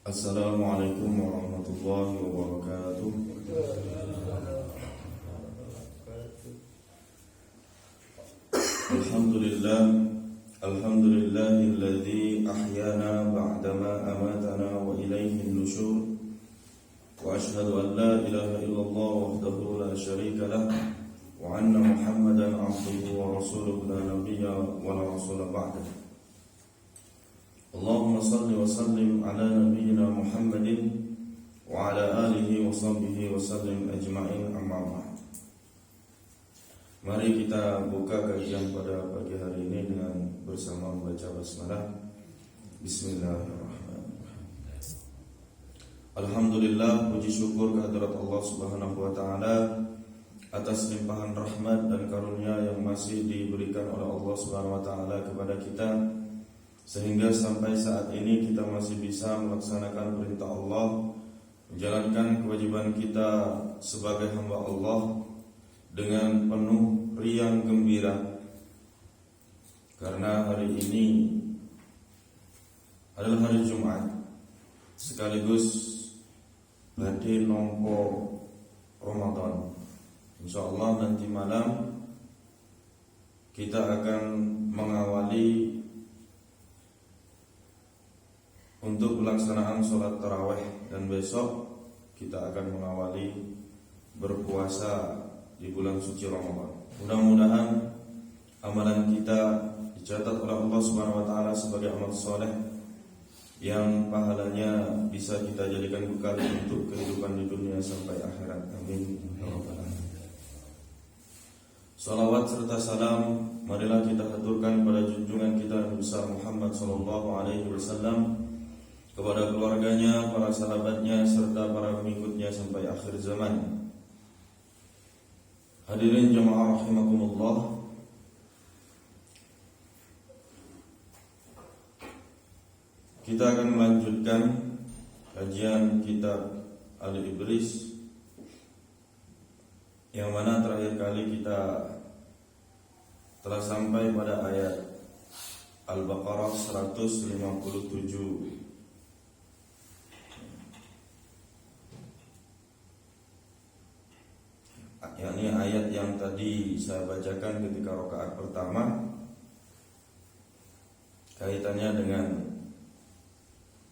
Assalamualaikum warahmatullahi wabarakatuh. Alhamdulillah, alhamdulillahilladzi ahyana ba'dama amatana wa ilaihi nusyur. Wa ashhadu an la ilaha illallah wahdahu la syarika lah wa anna Muhammadan abduhu wa rasuluhu la nabiyya wa la rasula ba'dahu. Allahumma salli wa sallim ala nabiyyina Muhammadin wa ala alihi wa sahbihi wa sallim ajma'in, amma ba'd. Mari kita buka kajian pada pagi hari ini dengan bersama membaca basmalah. Bismillahirrahmanirrahim. Alhamdulillah, puji syukur kehadirat Allah Subhanahu wa taala atas limpahan rahmat dan karunia yang masih diberikan oleh Allah Subhanahu wa taala kepada kita, sehingga sampai saat ini kita masih bisa melaksanakan perintah Allah, menjalankan kewajiban kita sebagai hamba Allah dengan penuh riang gembira. Karena hari ini adalah hari Jumat, sekaligus badhe nampa Ramadan. Insyaallah nanti malam kita akan mengawali untuk pelaksanaan sholat tarawih, dan besok kita akan mengawali berpuasa di bulan suci Ramadan. Mudah-mudahan amalan kita dicatat oleh Allah Subhanahu wa taala sebagai amal soleh yang pahalanya bisa kita jadikan bekal untuk kehidupan di dunia sampai akhirat. Amin ya rabbal alamin. Salawat serta salam marilah kita haturkan pada junjungan kita Nabi besar Muhammad sallallahu alaihi wasallam, kepada keluarganya, para sahabatnya, serta para pengikutnya sampai akhir zaman. Hadirin jamaah rahimakumullah, kita akan melanjutkan kajian kitab Al-Ibris, yang mana terakhir kali kita telah sampai pada ayat Al-Baqarah 157, yakni ayat yang tadi saya bacakan ketika rakaat pertama, kaitannya dengan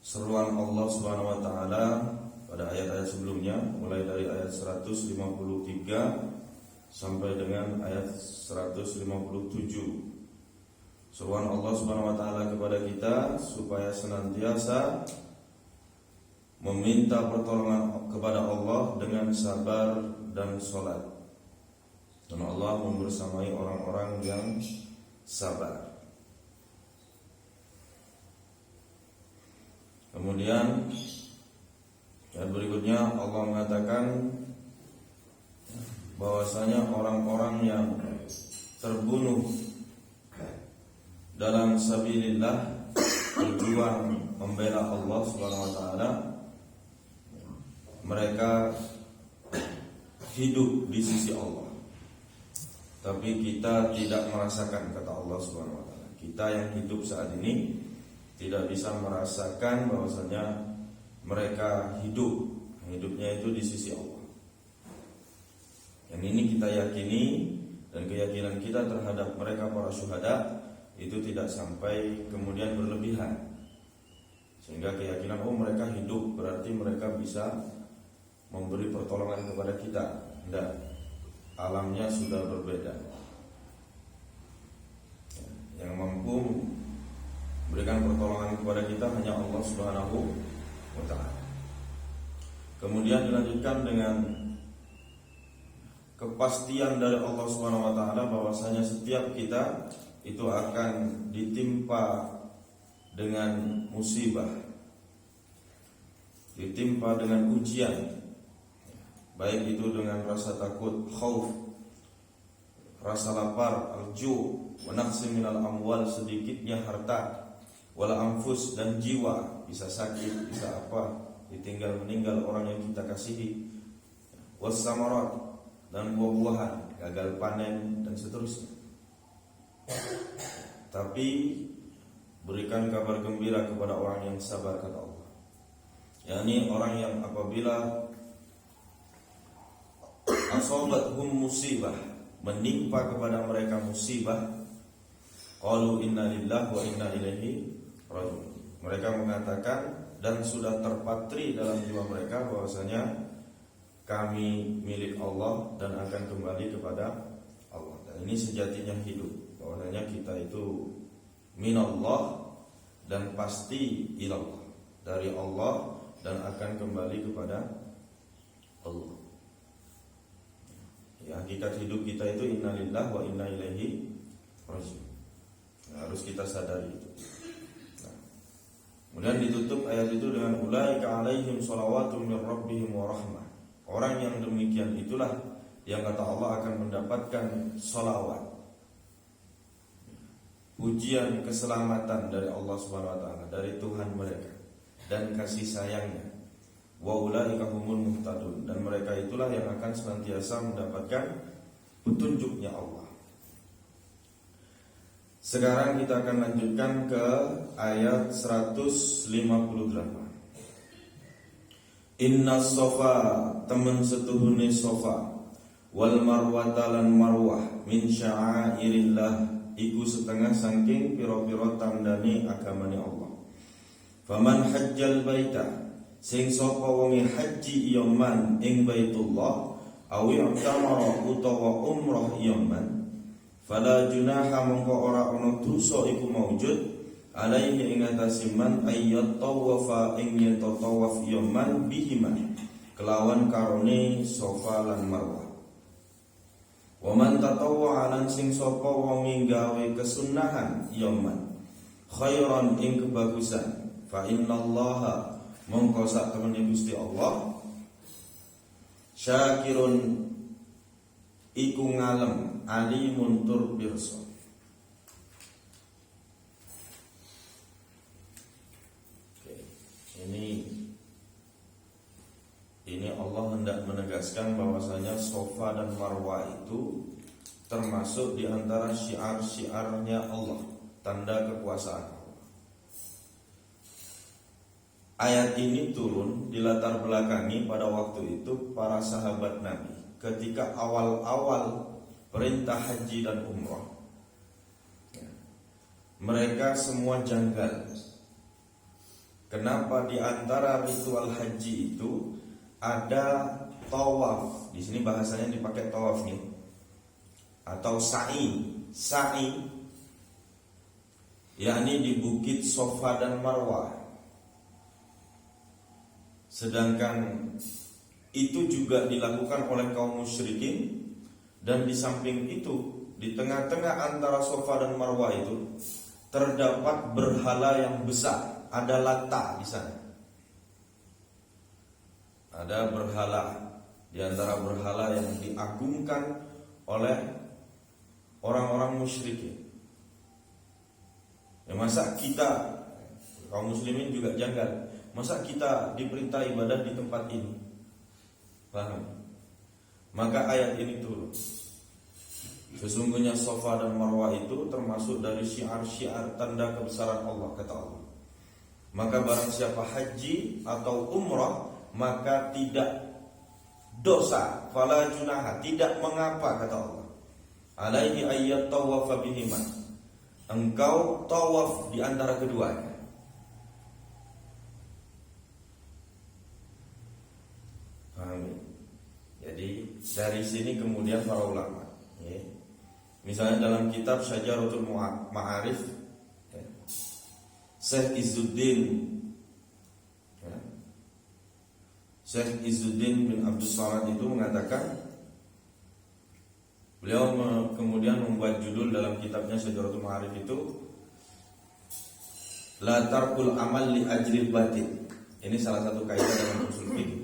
seruan Allah Subhanahu wa taala pada ayat-ayat sebelumnya, mulai dari ayat 153 sampai dengan ayat 157. Seruan Allah Subhanahu wa taala kepada kita supaya senantiasa meminta pertolongan kepada Allah dengan sabar dan sholat. Dan Allah membersamai orang-orang yang sabar. Kemudian ayat berikutnya Allah mengatakan bahwasanya orang-orang yang terbunuh dalam sabilillah, berjuang membela Allah Subhanahu wa taala, mereka hidup di sisi Allah. Tapi kita tidak merasakan, kata Allah Subhanahu wa taala. Kita yang hidup saat ini tidak bisa merasakan bahwasanya mereka hidup. Hidupnya itu di sisi Allah. Yang ini kita yakini, dan keyakinan kita terhadap mereka para syuhada itu tidak sampai kemudian berlebihan, sehingga keyakinan mereka hidup berarti mereka bisa memberi pertolongan kepada kita. Tidak, alamnya sudah berbeda. Yang mampu memberikan pertolongan kepada kita hanya Allah Subhanahu wa taala. Kemudian dilanjutkan dengan kepastian dari Allah Subhanahu wa taala bahwasanya setiap kita itu akan ditimpa dengan musibah, ditimpa dengan ujian, baik itu dengan rasa takut, khauf, rasa lapar, al-ju', wa naqsin minal amwal, sedikitnya harta, wal anfus, dan jiwa, bisa sakit, bisa apa, ditinggal meninggal orang yang kita kasihi, was samarat, dan buah-buahan, gagal panen dan seterusnya. Tapi berikan kabar gembira kepada orang yang sabar, kata Allah. yakni orang yang apabila asabathum musibah, menimpa kepada mereka musibah, qalu inna lillahi wa inna ilaihi raji'un. Mereka mengatakan dan sudah terpatri dalam jiwa mereka bahwasanya kami milik Allah dan akan kembali kepada Allah. Dan ini sejatinya hidup, bahwasanya kita itu minallah dan pasti ilallah, dari Allah dan akan kembali kepada Allah. Ya, hakikat hidup kita itu inna lillahi wa inna ilaihi raji'un. Harus kita sadari itu. Nah, kemudian ditutup ayat itu dengan ulaika alaihim shalawatun mir rabbihim wa rahmah. Orang yang demikian itulah yang kata Allah akan mendapatkan shalawat, ujian keselamatan dari Allah Subhanahu wa taala, dari Tuhan mereka, dan kasih sayangnya. Wa ulaika humul muhtadun, dan mereka itulah yang akan senantiasa mendapatkan petunjuknya Allah. Sekarang kita akan lanjutkan ke ayat 158. Inna sofa, temen setuhune sofa, wal marwata lan marwah, min sya'airillah, iku setengah saking piro-piro tandane agamane Allah. Faman hajjal baita, sing sapa wonge haji yaman ing Baitullah, awi tamara utawa umrah yaman, fala junaha mongko ora ana dosa iku maujud alaihi ing atase man ayyat tawafa ing yen tawaf yaman bihima kelawan karone Safa lan Marwah. Wa man tatawwa lan sing sapa wonge gawe kesunahan yaman khairan ing kebagusan, fa innallaha mongko sak temene Gusti Allah syakirun iku ngalem alimun tur pirsa. Ini Allah hendak menegaskan bahwasanya Safa dan Marwah itu termasuk di antara syiar-syiarnya Allah, tanda kekuasaan Allah. Ayat ini turun di latar belakangi pada waktu itu para sahabat Nabi ketika awal-awal perintah haji dan umrah. Mereka semua janggal. Kenapa di antara ritual haji itu ada tawaf? Di sini bahasanya dipakai tawaf nih, atau sa'i. Sa'i yakni di bukit Safa dan Marwah. Sedangkan itu juga dilakukan oleh kaum musyrikin, dan di samping itu di tengah-tengah antara Safa dan Marwah itu terdapat berhala yang besar. Ada Lata di sana. Ada berhala, di antara berhala yang diagungkan oleh orang-orang musyrikin. Ya, masa kita kaum muslimin juga janggal, masa kita diperintah ibadah di tempat ini? Paham? Maka ayat ini turun. Sesungguhnya Safa dan Marwah itu termasuk dari syiar-syiar tanda kebesaran Allah, kata Allah. Maka barang siapa haji atau umrah, maka tidak dosa, fala junaha, tidak mengapa, kata Allah, alaihi ayyat tawafa bihima, engkau tawaf di antara keduanya. Paham? Jadi dari sini kemudian para ulama, ya, misalnya dalam kitab Syajaratul Ma'arif, ya, Syekh Izzuddin bin Abdul Samad itu mengatakan, beliau kemudian membuat judul dalam kitabnya Syajaratul Ma'arif itu, La tarkul amal li ajril batin. Ini salah satu kaidah dalam usul fikih.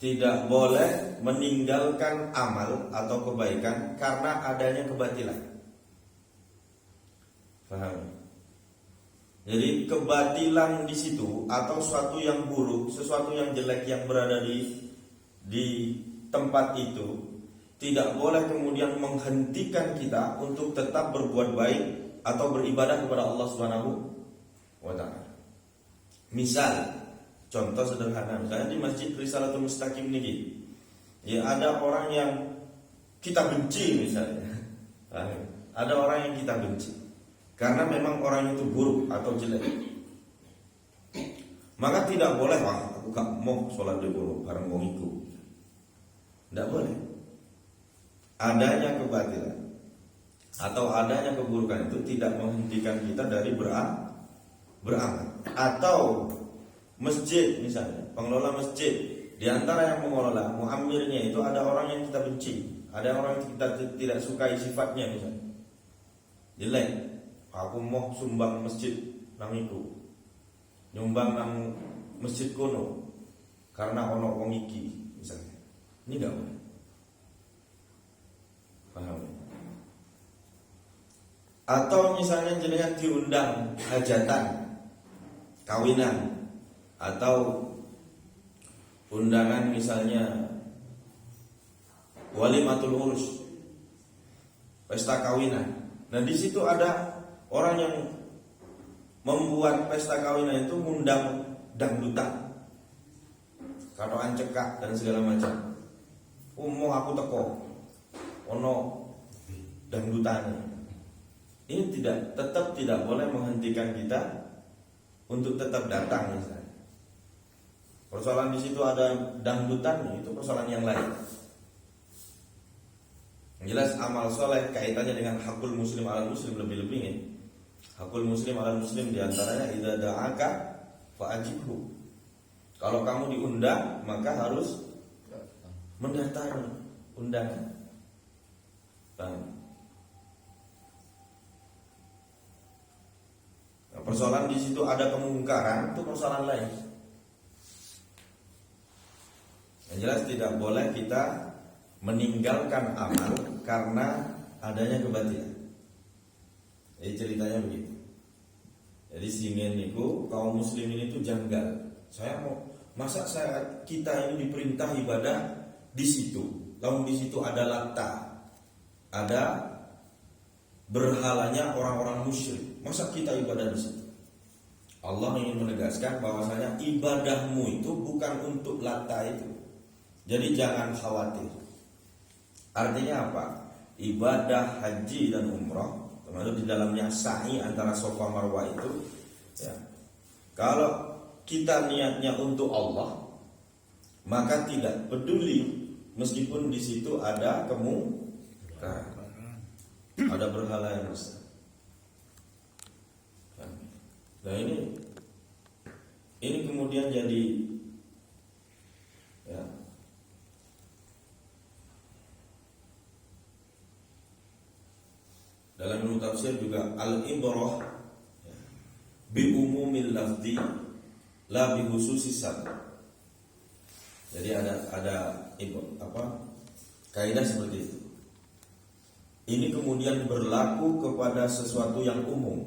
Tidak boleh meninggalkan amal atau kebaikan karena adanya kebatilan. Paham? Jadi kebatilan di situ atau sesuatu yang buruk, sesuatu yang jelek yang berada di tempat itu tidak boleh kemudian menghentikan kita untuk tetap berbuat baik atau beribadah kepada Allah Subhanahu wa taala. Misal, Contoh sederhana, misalnya di Masjid Risalatul Mustaqim ini, ya ada orang yang kita benci misalnya. Ada orang yang kita benci karena memang orang itu buruk atau jelek. Maka tidak boleh, wah aku gak mau sholat di buruk bareng wong iku. Tidak boleh. Adanya kebatilan atau adanya keburukan itu tidak menghentikan kita dari beramal. Atau masjid misalnya, pengelola masjid, di antara yang mengelola, muamirnya itu ada orang yang kita benci, ada orang yang kita tidak sukai sifatnya misalnya. Jelek, aku mau sumbang masjid nang iku, nyumbang nang masjid kono karena ono wong iki misalnya. Ini enggak boleh. Paham? Atau misalnya jenengan diundang hajatan, kawinan, atau undangan misalnya walimatul urus, pesta kawinan. Nah di situ ada orang yang membuat pesta kawinan itu ngundang dangdutan, katokan cekak dan segala macam. Mau aku teko, ono dangdutan. Ini tetap tidak boleh menghentikan kita untuk tetap datang misalnya. Persoalan di situ ada dangdutan, itu persoalan yang lain. Yang jelas amal soleh kaitannya dengan hakul muslim ala muslim lebih-lebih ya. Hakul muslim ala muslim diantaranya idza da'aka fa'ajibhu. Kalau kamu diundang maka harus mendatangi undangan. Nah, persoalan di situ ada kemungkaran, itu persoalan lain. Yang jelas tidak boleh kita meninggalkan amal karena adanya kebatilan. Jadi ceritanya begitu. Jadi sehingga niku kaum muslimin itu janggal. Saya mau masa kita ini diperintah ibadah di situ, lalu di situ ada Lata, ada berhalanya orang-orang musyrik. Masa kita ibadah di situ? Allah ingin menegaskan bahwasanya ibadahmu itu bukan untuk Lata itu. Jadi jangan khawatir. Artinya apa? Ibadah haji dan umrah, termasuk di dalamnya sa'i antara Safa Marwah itu, ya. Kalau kita niatnya untuk Allah, maka tidak peduli meskipun di situ ada kemungkaran, ada berhala yang besar. Nah ini kemudian jadi, ya, dalam ilmu tafsir juga al-ibrah bi umumil lafzi la bi khususis sabab. Jadi ada kaidah seperti itu. Ini kemudian berlaku kepada sesuatu yang umum,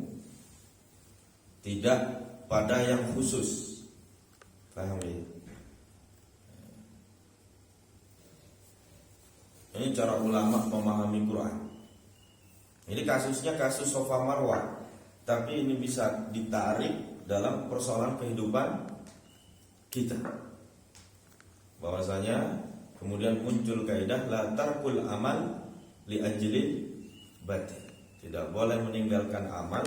tidak pada yang khusus. Paham ya? Ini cara ulama memahami Quran. Ini kasusnya kasus Safa Marwah, tapi ini bisa ditarik dalam persoalan kehidupan kita. Bahwasanya kemudian muncul kaidah la tarkul amal li ajli batil. Tidak boleh meninggalkan amal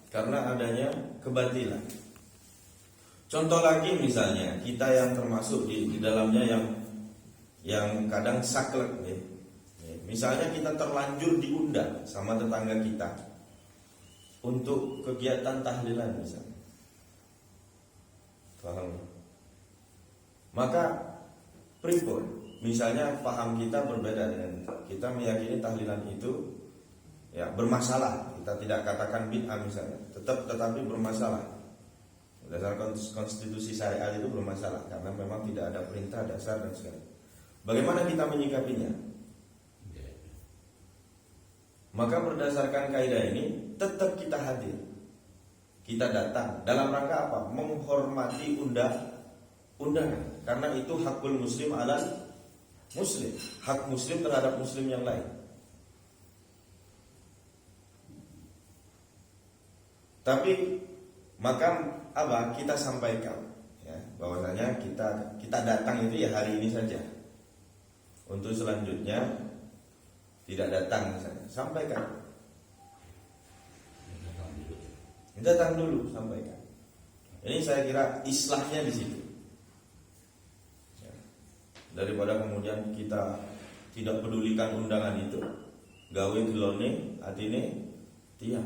karena adanya kebatilan. Contoh lagi misalnya kita yang termasuk di dalamnya yang kadang saklek ya. Misalnya kita terlanjur diundang sama tetangga kita untuk kegiatan tahlilan misalnya. Paham? Maka pripun? Misalnya paham kita berbeda dengan kita meyakini tahlilan itu ya bermasalah. Kita tidak katakan bid'ah misalnya, tetapi bermasalah. Berdasarkan konstitusi syariat itu bermasalah karena memang tidak ada perintah dasar dan sebagainya. Bagaimana kita menyikapinya? Maka berdasarkan kaidah ini tetap kita hadir, kita datang dalam rangka apa? Menghormati undangan, karena itu hakul muslim ala muslim, hak muslim terhadap muslim yang lain. Tapi maka apa? Kita sampaikan, ya. bahwasanya kita datang itu ya hari ini saja. Untuk selanjutnya tidak datang misalnya, sampaikan. Datang dulu, sampaikan. Ini saya kira islahnya di situ. Ya. Daripada kemudian kita tidak pedulikan undangan itu, gawe gelone atine tiang.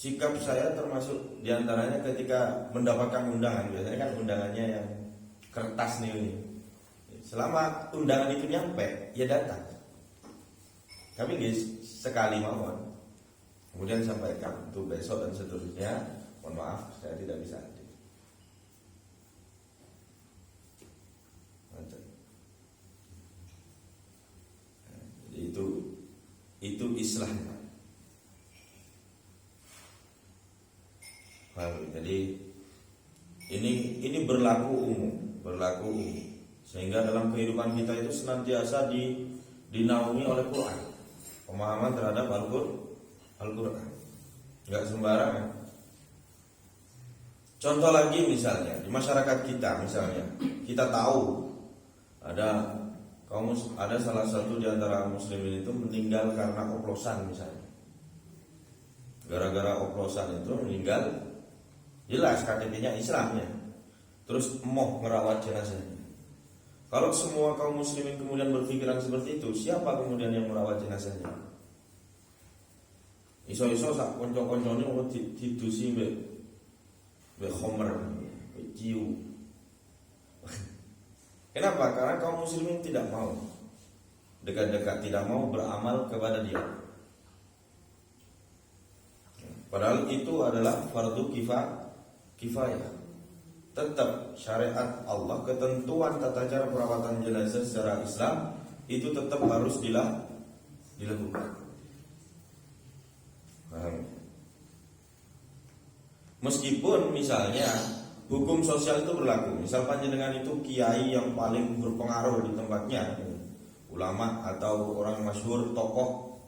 Sikap saya termasuk diantaranya ketika mendapatkan undangan. Biasanya kan undangannya yang kertas nih. Selama undangan itu nyampe, ya datang. Tapi guys, sekali mawon. Kemudian sampaikan untuk besok dan seterusnya. Mohon maaf, saya tidak bisa hadir. Itu islahnya. Jadi ini berlaku umum, sehingga dalam kehidupan kita itu senantiasa dinaungi oleh Quran, pemahaman terhadap Al-Quran, nggak sembarangan. Contoh lagi misalnya di masyarakat kita, kita tahu ada salah satu di antara muslimin itu meninggal karena oplosan misalnya, gara-gara oplosan itu meninggal. Jelas KTP-nya Islamnya. Terus mau merawat jenazahnya. Kalau semua kaum muslimin kemudian berpikiran seperti itu, siapa kemudian yang merawat jenazahnya? Iso-iso sak konco-koncone mau didusi be khomer, be jiu. Kenapa? Karena kaum muslimin tidak mau dekat-dekat, tidak mau beramal kepada dia. Padahal itu adalah fardu kifayah. Tetap syariat Allah, ketentuan tata cara perawatan jenazah secara Islam itu tetap harus dilakukan. Meskipun misalnya hukum sosial itu berlaku, misal panjenengan itu kiai yang paling berpengaruh di tempatnya, ulama atau orang masyhur, tokoh,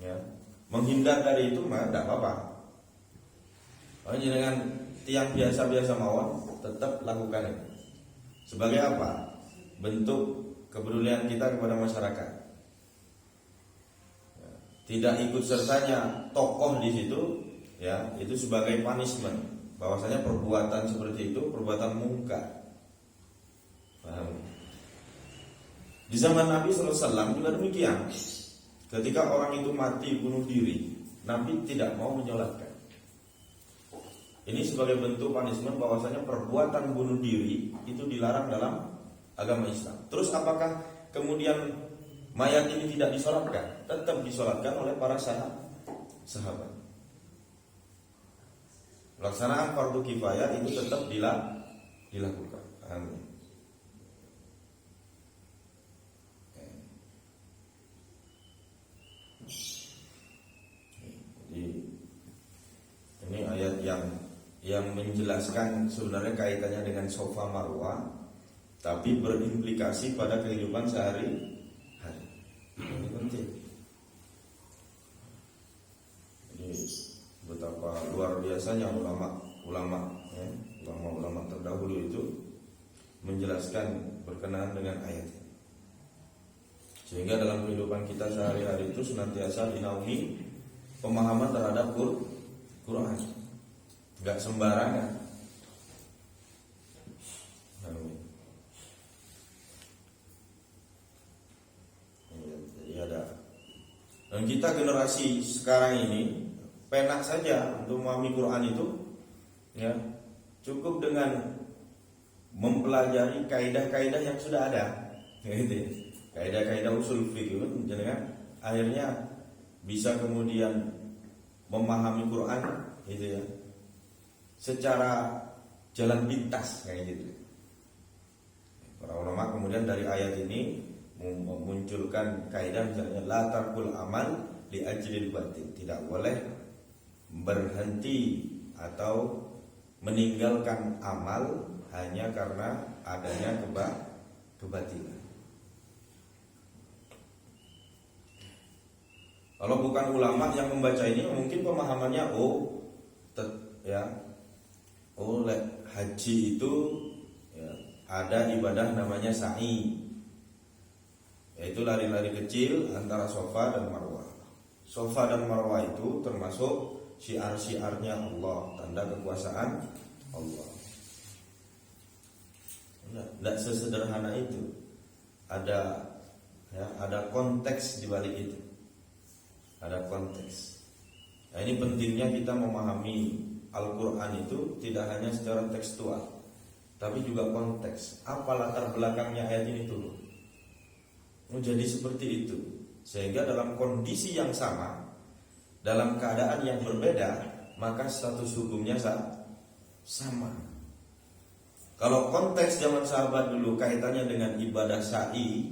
ya, menghindar dari itu mah tidak apa-apa. Panjenengan tiang biasa-biasa mawon tetap lakukan itu. Sebagai apa? Bentuk kepedulian kita kepada masyarakat. Ya, tidak ikut sertanya tokoh di situ, ya, itu sebagai punishment. Bahwasanya perbuatan seperti itu perbuatan mungkar. Paham? Di zaman Nabi SAW juga demikian. Ketika orang itu mati bunuh diri, Nabi tidak mau menyolatkan. Ini sebagai bentuk punishment bahwasanya perbuatan bunuh diri itu dilarang dalam agama Islam. Terus apakah kemudian mayat ini tidak disolatkan? Tetap disolatkan oleh para sahabat. Pelaksanaan fardu kifayah itu tetap dilakukan. Amin. Jadi ini ayat yang menjelaskan sebenarnya kaitannya dengan Safa Marwah, tapi berimplikasi pada kehidupan sehari-hari. Ini penting. Jadi betapa luar biasanya ulama terdahulu itu menjelaskan berkenaan dengan ayat ini. Sehingga dalam kehidupan kita sehari-hari itu senantiasa dinaungi pemahaman terhadap Quran. Enggak sembarangan. Jadi ada. Dan kita generasi sekarang ini penak saja untuk memahami Quran itu, ya, cukup dengan mempelajari kaidah-kaidah yang sudah ada, gitu. Kaidah-kaidah usul fikih itu, jangan akhirnya bisa kemudian memahami Quran, gitu ya, secara jalan pintas kayak gitu. Para ulama kemudian dari ayat ini memunculkan kaidah misalnya la tarkul amal li ajlil batil, tidak boleh berhenti atau meninggalkan amal hanya karena adanya kebatilan. Kalau bukan ulama yang membaca ini, mungkin pemahamannya haji itu ya, ada ibadah namanya sa'i, yaitu lari-lari kecil antara Safa dan Marwah. Safa dan Marwah itu termasuk syiar-syiarnya Allah, tanda kekuasaan Allah. Tidak sesederhana itu. Ada konteks di balik itu. Ada konteks. Nah, ini pentingnya kita memahami Al-Quran itu tidak hanya secara tekstual, tapi juga konteks. Apa latar belakangnya ayat ini turun? Jadi seperti itu. Sehingga dalam kondisi yang sama, dalam keadaan yang berbeda, maka status hukumnya sama. Kalau konteks zaman sahabat dulu kaitannya dengan ibadah sa'i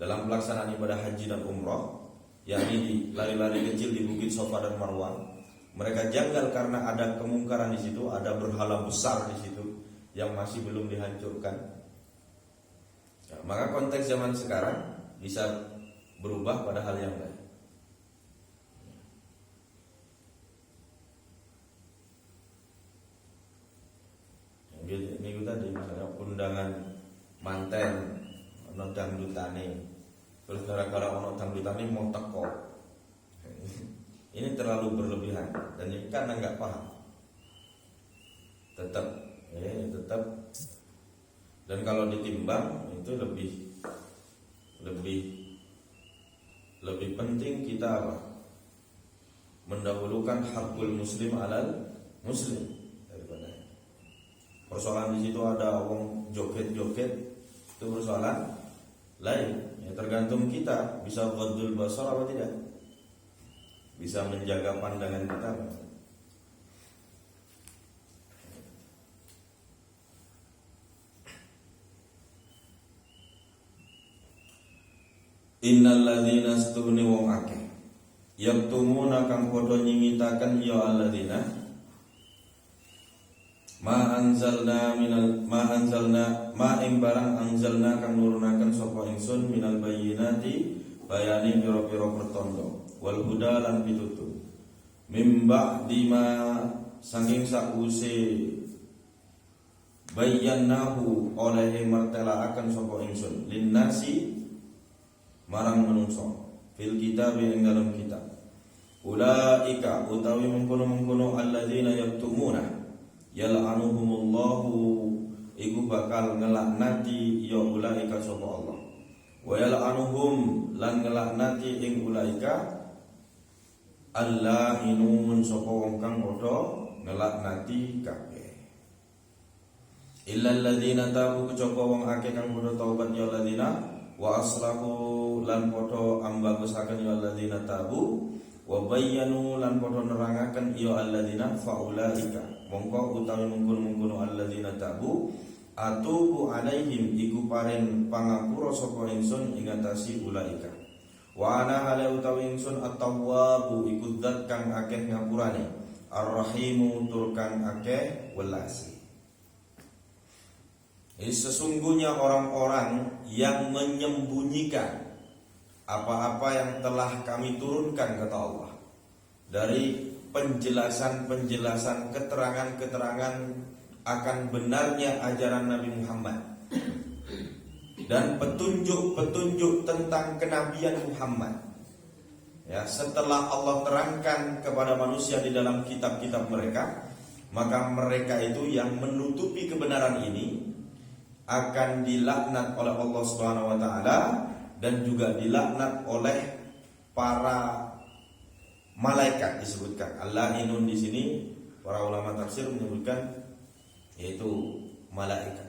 dalam pelaksanaan ibadah haji dan umroh, yakni di lari-lari kecil di bukit Safa dan Marwah, mereka janggal karena ada kemungkaran di situ, ada berhala besar di situ yang masih belum dihancurkan. Ya, maka konteks zaman sekarang bisa berubah pada hal yang lain. Ini tadi misalnya undangan manten ono dangdutane, terus gara-gara ono dangdutane mau teko. Ini terlalu berlebihan dan ini karena nggak paham. Tetap dan kalau ditimbang itu lebih penting kita apa? Mendahulukan hakul muslim alal muslim daripada. Persoalan di situ ada orang joget-joget, itu persoalan lain. Ya, tergantung kita bisa ghaddul basar apa tidak, bisa menjaga pandangan kita. Innal ladzina astuhni wong akeh yaktumuna kang padha nyimitaken ya alladzina ma anzalna ing barang anzalna kang nurunaken sapa ingsun minal bayyinati bayani pira-pira pertondo wal huda lan pitutur mimba dima saking sakuse bayyanahu oleh martelaaken sapa ingsun linnasi marang manungsa fil kitab ing dalam kitab ulaika utawi mengkono-mengkono alladzina yaktumuna yal'anuhumullahu iku bakal ngelaknati ya ulaika sapa Allah wa yal'anuhum lan ngelaknati ing ulaika allahinun sapa wong kang padha ngelaknati kabeh illal ladzina tabu kejaba wong akeh kang padha taubat ya alladzina wa aslahu lan padha ambagusaken ya alladzina tabu wa bayyanu lan padha nerangaken ya alladzina faulaika mongko utawi mungkun-mungkun alladzina tabu atubu alaihim iku paring pangapura sapa ingsun ing atase ulaika wa ana hale utawi ingsun at-tawwabu iku zat kang akeh ngapurane ar-rahimu tur kang akeh welasi. Ini sesungguhnya orang-orang yang menyembunyikan apa-apa yang telah kami turunkan kata Allah dari penjelasan-penjelasan, keterangan-keterangan akan benarnya ajaran Nabi Muhammad dan petunjuk-petunjuk tentang kenabian Muhammad. Ya, setelah Allah terangkan kepada manusia di dalam kitab-kitab mereka, maka mereka itu yang menutupi kebenaran ini akan dilaknat oleh Allah Subhanahu wa taala dan juga dilaknat oleh para malaikat disebutkan. Allahinun di sini para ulama tafsir menyebutkan yaitu malaikat.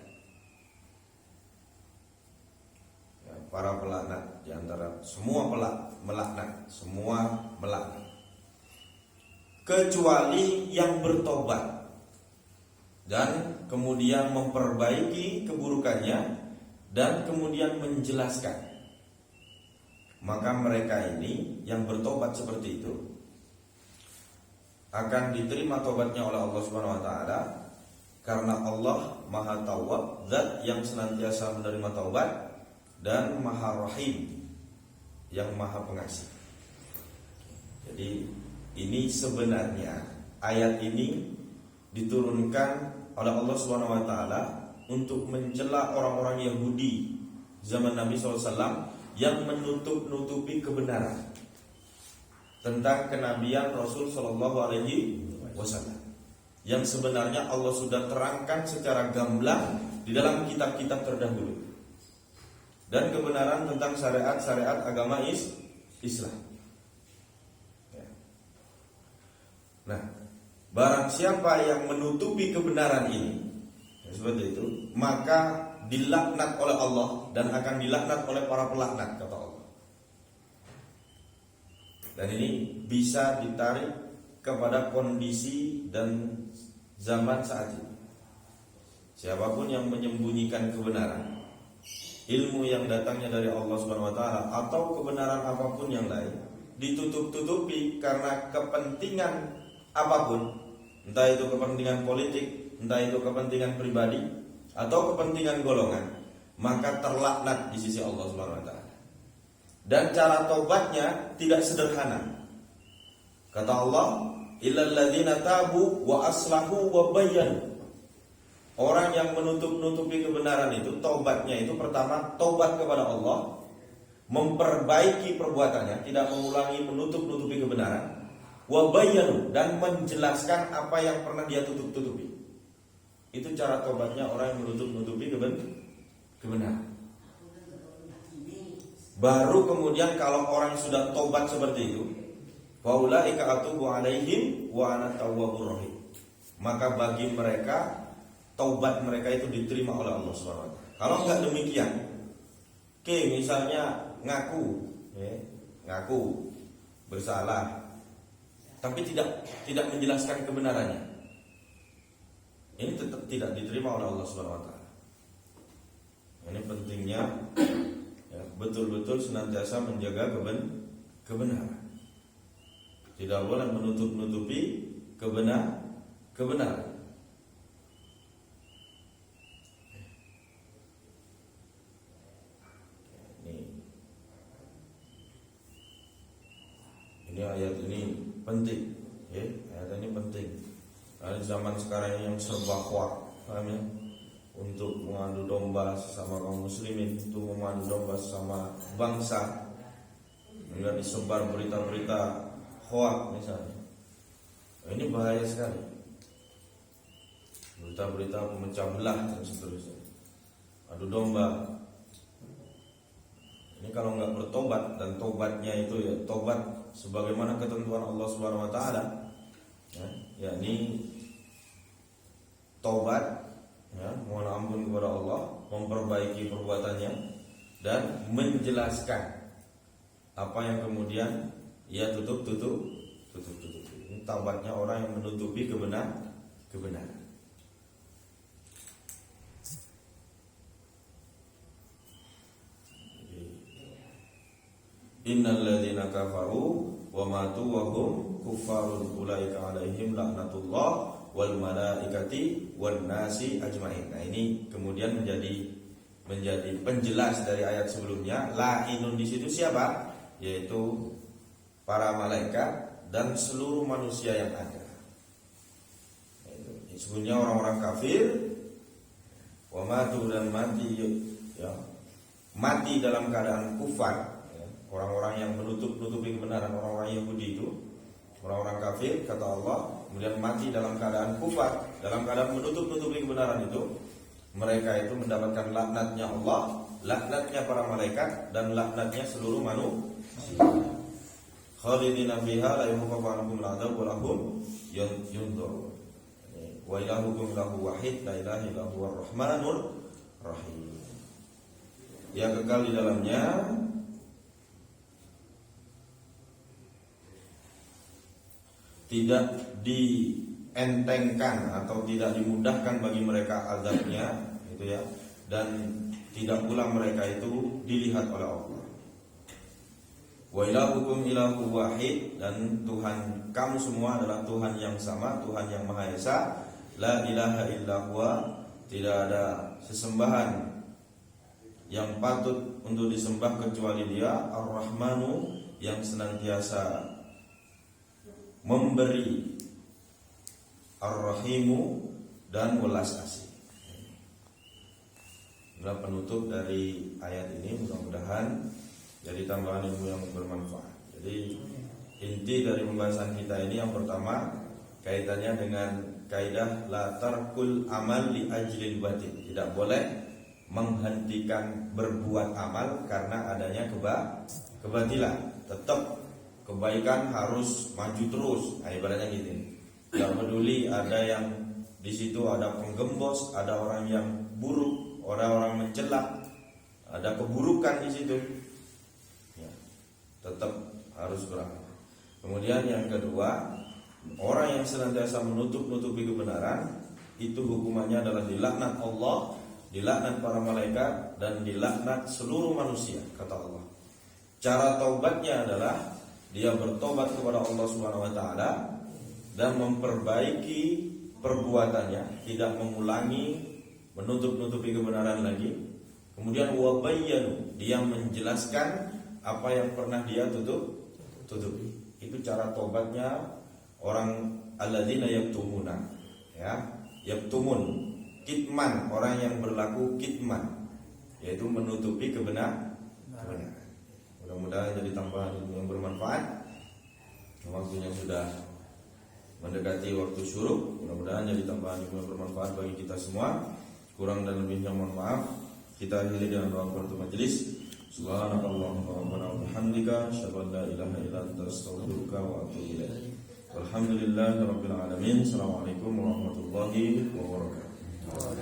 Ya, para pelaknat di antara semua melaknat, semua melaknat. Kecuali yang bertobat dan kemudian memperbaiki keburukannya dan kemudian menjelaskan, maka mereka ini yang bertobat seperti itu akan diterima tobatnya oleh Allah Subhanahu wa taala karena Allah Maha Tawwab, zat yang senantiasa menerima taubat dan Maha Rahim, yang Maha Pengasih. Jadi ini sebenarnya ayat ini diturunkan oleh Allah Subhanahu wa taala untuk mencela orang-orang Yahudi zaman Nabi SAW yang menutup-nutupi kebenaran tentang kenabian Rasul Shallallahu Alaihi Wasallam, yang sebenarnya Allah sudah terangkan secara gamblang di dalam kitab-kitab terdahulu, dan kebenaran tentang syariat-syariat agama Islam. Nah, barang siapa yang menutupi kebenaran ini, seperti itu, maka dilaknat oleh Allah dan akan dilaknat oleh para pelaknat, kata Allah. Dan ini bisa ditarik kepada kondisi dan zaman saat ini. Siapapun yang menyembunyikan kebenaran, ilmu yang datangnya dari Allah Subhanahu wa taala atau kebenaran apapun yang lain, ditutup-tutupi karena kepentingan apapun, entah itu kepentingan politik, entah itu kepentingan pribadi atau kepentingan golongan, maka terlaknat di sisi Allah Subhanahu wa taala. Dan cara taubatnya tidak sederhana. Kata Allah, illal ladzina tabu wa aslahu wa bayyanu. Orang yang menutup-nutupi kebenaran itu, taubatnya itu pertama taubat kepada Allah, memperbaiki perbuatannya, tidak mengulangi menutup-nutupi kebenaran, wa bayyanu, dan menjelaskan apa yang pernah dia tutup-tutupi. Itu cara taubatnya orang yang menutup-nutupi kebenaran. Baru kemudian kalau orang sudah taubat seperti itu, faulaika atubu alaihim wa ana tawwabur rahim, maka bagi mereka taubat mereka itu diterima oleh Allah Subhanahu wa taala. Kalau enggak demikian, misalnya ngaku bersalah tapi tidak menjelaskan kebenarannya, ini tetap tidak diterima oleh Allah Subhanahu wa taala. Ini pentingnya betul-betul senantiasa menjaga kebenaran. Tidak boleh menutup-nutupi kebenaran. Ini ayat ini penting, ayat ini penting. Karena zaman sekarang yang serba hoax, paham ya? Untuk mengadu domba sesama kaum muslimin, itu mengadu domba sesama bangsa, kemudian disebar berita-berita hoax misalnya. Ini bahaya sekali. Berita-berita pemecah belah dan seterusnya. Adu domba. Ini kalau nggak bertobat, dan tobatnya itu ya tobat sebagaimana ketentuan Allah Subhanahu wa taala, yakni tobat, mohon ampun kepada Allah, memperbaiki perbuatannya dan menjelaskan apa yang kemudian ia tutup-tutupi. Ini taubatnya orang yang menutupi kebenaran. Innal ladzina kafaru wa matu wa hum kuffarun ulaika alaihim laknatullah wal malaikati wan nasi ajmain. Nah, ini kemudian menjadi penjelas dari ayat sebelumnya. La'inun di situ siapa? Yaitu para malaikat dan seluruh manusia yang ada. Sebelumnya orang-orang kafir, wa matu, dan mati, mati dalam keadaan kufar. Orang-orang yang menutupi kebenaran, orang-orang Yahudi itu, orang-orang kafir, kata Allah, kemudian mati dalam keadaan kufar, dalam keadaan menutupi kebenaran itu, mereka itu mendapatkan laknatnya Allah, laknatnya para malaikat, dan laknatnya seluruh manusia. Khalidina fiha la yukhaffafu anhum al'adzab wa lahum yunzarun. Wa ilahukum lahu wahid la ilaha illa huwar rahmanur rahim. Yang kekal di dalamnya tidak dientengkan atau tidak dimudahkan bagi mereka azabnya, itu ya, dan tidak pula mereka itu dilihat oleh Allah. Wa ilahukum ilahu wahid, dan Tuhan kamu semua adalah Tuhan yang sama, Tuhan yang Maha Esa. La ilaha illa huwa, tidak ada sesembahan yang patut untuk disembah kecuali Dia. Ar-Rahmanu, yang senantiasa memberi, ar-rahimu, dan welas asih. Inilah penutup dari ayat ini, mudah-mudahan jadi tambahan ilmu yang bermanfaat. Jadi inti dari pembahasan kita ini yang pertama kaitannya dengan kaidah la tarkul amal li ajlil batil. Tidak boleh menghentikan berbuat amal karena adanya kebatilan. Tetap kebaikan harus maju terus. Nah, ibaratnya gitu. Tidak peduli ada yang di situ ada penggembos, ada orang yang buruk, orang mencela, ada keburukan di situ. Ya, tetap harus beramal. Kemudian yang kedua, orang yang senantiasa menutup-nutupi kebenaran itu hukumannya adalah dilaknat Allah, dilaknat para malaikat, dan dilaknat seluruh manusia, kata Allah. Cara taubatnya adalah dia bertobat kepada Allah Subhanahu wa taala dan memperbaiki perbuatannya, tidak mengulangi menutup-nutupi kebenaran lagi. Kemudian wabayyanu, dia menjelaskan apa yang pernah dia tutupi. Itu cara tobatnya orang alladzina yaktumuna, ya, yaktumun, kitman, orang yang berlaku kitman, yaitu menutupi kebenaran. Mudah-mudahan jadi tambahan ilmu yang bermanfaat. Waktunya sudah mendekati waktu syuruk. Mudah-mudahan jadi tambahan ilmu yang bermanfaat bagi kita semua. Kurang dan lebihnya mohon maaf. Kita akhiri dengan doa penutup majelis. Subhanakallahumma wa bihamdika, asyhadu an la ilaha illa anta, astaghfiruka wa atubu ilaik. Walhamdulillahirabbil alamin. Assalamualaikum warahmatullahi wabarakatuh.